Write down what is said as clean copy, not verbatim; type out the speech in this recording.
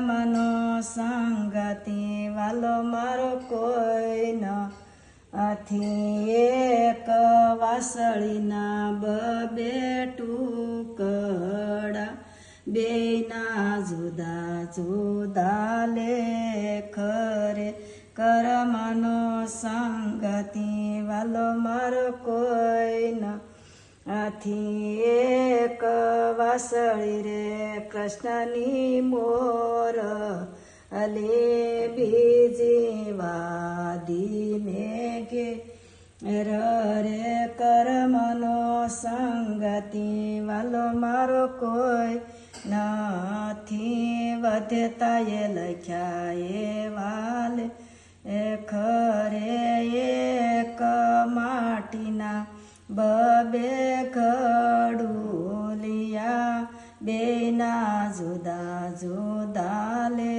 કર્મનો સંગતી વાલો મારો કોઈ ન આથી એક વાસળીના બબે ટુકડા બેયના જુદા જુદા લેખ રે કર્મનો સંગતી વાલો મારો કોઈ ન આથી એક વાસળી રે કૃષ્ણની મોર અલે બીજી વાદીને ઘે રે કર્મનો સંગતી વાલો મારો કોઈ નથી વધતાએ લખ્યા એ વાલે ખરે એક માટીના બબે ઘડુલિયા બેના જુદા જુદા લે